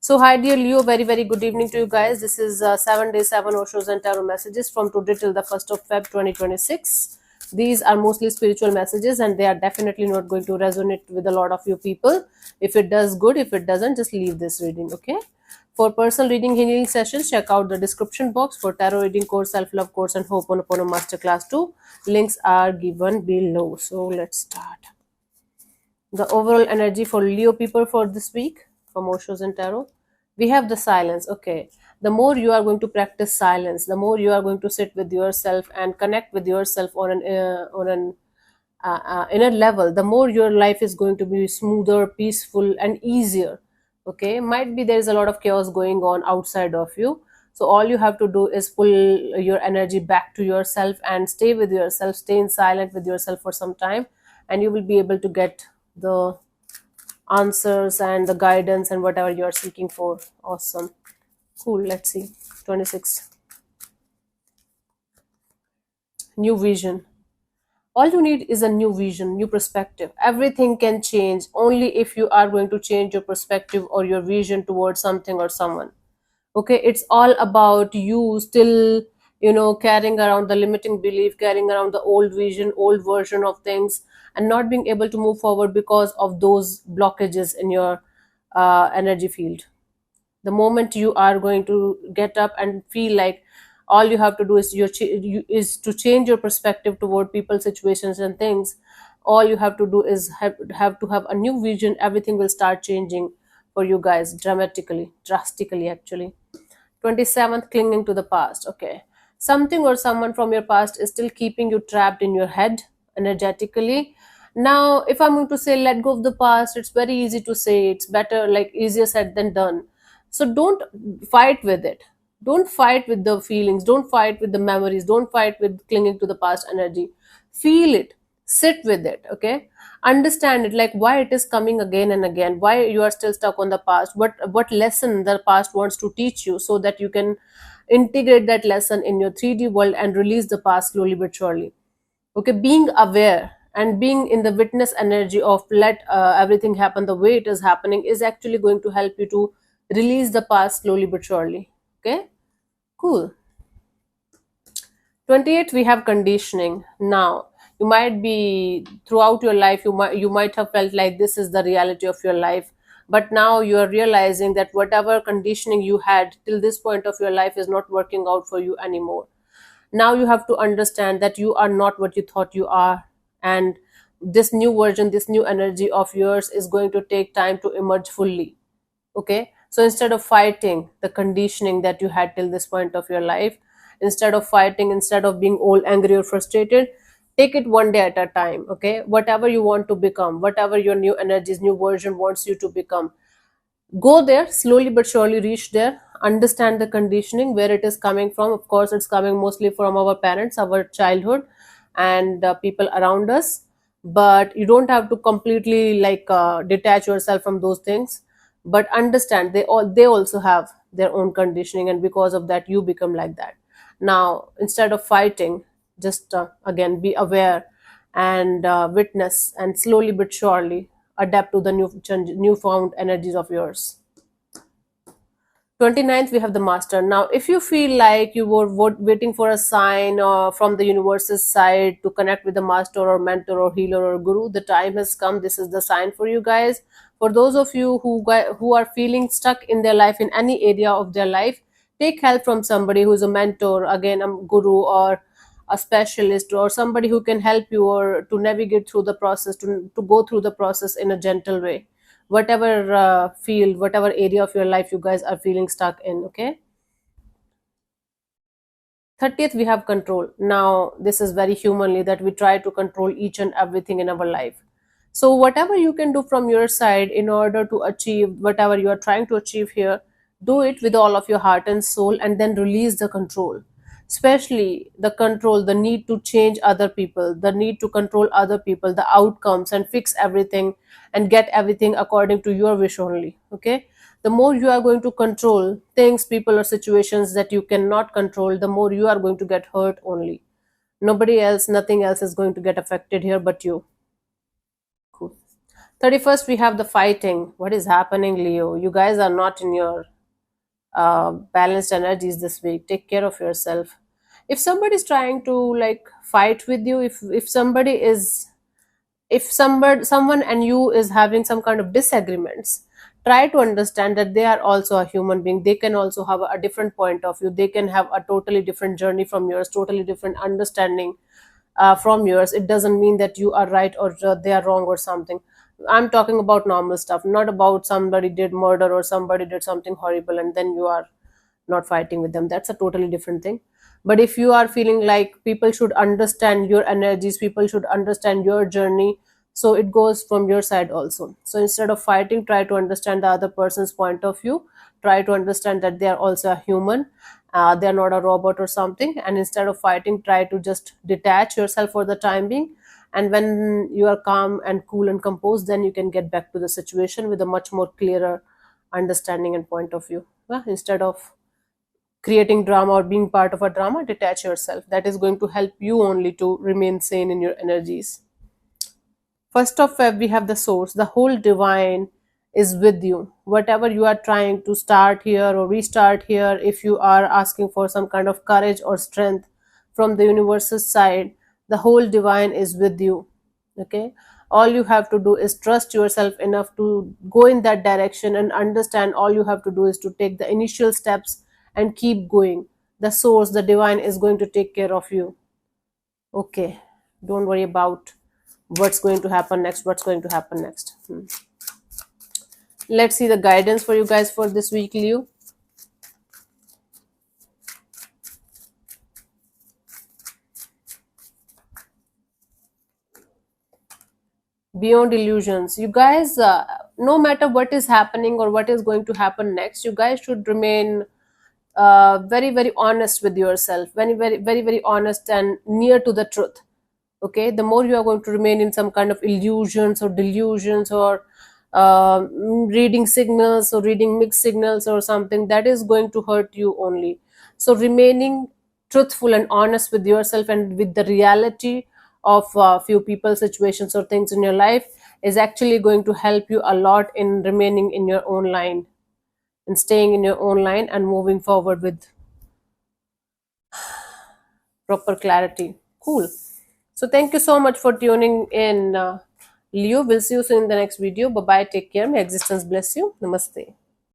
So, hi, dear Leo. Very, very good evening to you guys. This is 7 days, 7 Oshos and Tarot messages from today till the 1st of Feb 2026. These are mostly spiritual messages and they are definitely not going to resonate with a lot of you people. If it does, good. If it doesn't, just leave this reading, okay? For personal reading healing sessions, check out the description box for tarot reading course, self-love course, and Ho'oponopono Masterclass 2. Links are given below. So, let's start. The overall energy for Leo people for this week from Oshos and Tarot. We have the silence. Okay. The more you are going to practice silence, the more you are going to sit with yourself and connect with yourself on an inner level, the more your life is going to be smoother, peaceful, and easier. Okay. Might be there is a lot of chaos going on outside of you. So all you have to do is pull your energy back to yourself and stay with yourself, stay in silent with yourself for some time, and you will be able to get the answers and the guidance and whatever you are seeking for. Awesome. Cool. Let's see. 26. New vision. All you need is a new vision, new perspective. Everything can change only if you are going to change your perspective or your vision towards something or someone. Okay, it's all about you still, carrying around the limiting belief, carrying around the old vision, old version of things, and not being able to move forward because of those blockages in your energy field. The moment you are going to get up and feel like all you have to do is is to change your perspective toward people, situations, and things. All you have to do is have to have a new vision. Everything will start changing for you guys drastically actually. 27th, clinging to the past. Okay, something or someone from your past is still keeping you trapped in your head energetically. Now if I'm going to say let go of the past, it's very easy to say, it's better, like easier said than done. So don't fight with it, don't fight with the feelings, don't fight with the memories, don't fight with clinging to the past energy. Feel it, sit with it, okay? Understand it, like why it is coming again and again, why you are still stuck on the past, what lesson the past wants to teach you, so that you can integrate that lesson in your 3D world and release the past slowly but surely. Okay, being aware and being in the witness energy of let everything happen the way it is happening is actually going to help you to release the past slowly but surely. Okay, cool. 28, we have conditioning. Now you might be throughout your life, you might have felt like this is the reality of your life, but now you are realizing that whatever conditioning you had till this point of your life is not working out for you anymore. Now you have to understand that you are not what you thought you are, and this new version, this new energy of yours is going to take time to emerge fully. Okay, so instead of fighting the conditioning that you had till this point of your life, instead of fighting, instead of being all angry or frustrated, take it one day at a time. Okay, whatever you want to become, whatever your new energies, new version wants you to become, go there slowly but surely, reach there. Understand the conditioning, where it is coming from. Of course it's coming mostly from our parents, our childhood, and people around us, but you don't have to completely detach yourself from those things. But understand they also have their own conditioning, and because of that you become like that. Now instead of fighting, just again be aware and witness, and slowly but surely adapt to the newfound energies of yours. 29th, we have the master. Now if you feel like you were waiting for a sign from the universe's side to connect with the master or mentor or healer or guru, the time has come. This is the sign for you guys. For those of you who are feeling stuck in their life, in any area of their life, take help from somebody who's a mentor, again a guru, or a specialist, or somebody who can help you or to navigate through the process, to go through the process in a gentle way, whatever field, whatever area of your life you guys are feeling stuck in. Okay, 30th, we have control. Now this is very humanly that we try to control each and everything in our life. So whatever you can do from your side in order to achieve whatever you are trying to achieve here, do it with all of your heart and soul, and then release the control, especially the control, the need to change other people, the need to control other people, the outcomes, and fix everything and get everything according to your wish only. Okay, the more you are going to control things, people, or situations that you cannot control, the more you are going to get hurt only. Nobody else, nothing else is going to get affected here but you. Cool. 31st, we have the fighting. What is happening, Leo? You guys are not in your balanced energies this week. Take care of yourself. If somebody is trying to like fight with you, if somebody is, if somebody, someone and you is having some kind of disagreements, try to understand that they are also a human being. They can also have a different point of view. They can have a totally different journey from yours, totally different understanding from yours. It doesn't mean that you are right or they are wrong or something. I'm talking about normal stuff, not about somebody did murder or somebody did something horrible and then you are not fighting with them. That's a totally different thing. But if you are feeling like people should understand your energies, people should understand your journey, so it goes from your side also. So instead of fighting, try to understand the other person's point of view. Try to understand that they are also a human. They are not a robot or something. And instead of fighting, try to just detach yourself for the time being. And when you are calm and cool and composed, then you can get back to the situation with a much more clearer understanding and point of view. Well, instead of creating drama or being part of a drama, detach yourself. That is going to help you only to remain sane in your energies. First of Feb, we have the source. The whole divine is with you. Whatever you are trying to start here or restart here, if you are asking for some kind of courage or strength from the universe's side, the whole divine is with you. Okay, all you have to do is trust yourself enough to go in that direction and understand. All you have to do is to take the initial steps and keep going. The source, the divine, is going to take care of you. Okay, don't worry about what's going to happen next. What's going to happen next? Let's see the guidance for you guys for this week, Leo. Beyond illusions, you guys, no matter what is happening or what is going to happen next, you guys should remain very very honest with yourself, very honest and near to the truth. Okay, the more you are going to remain in some kind of illusions or delusions or reading signals or reading mixed signals or something, that is going to hurt you only. So remaining truthful and honest with yourself and with the reality of few people, situations or things in your life is actually going to help you a lot in remaining in your own line and staying in your own line and moving forward with proper clarity. Cool. So thank you so much for tuning in, Leo. We'll see you soon in the next video. Bye bye. Take care. May existence bless you. Namaste.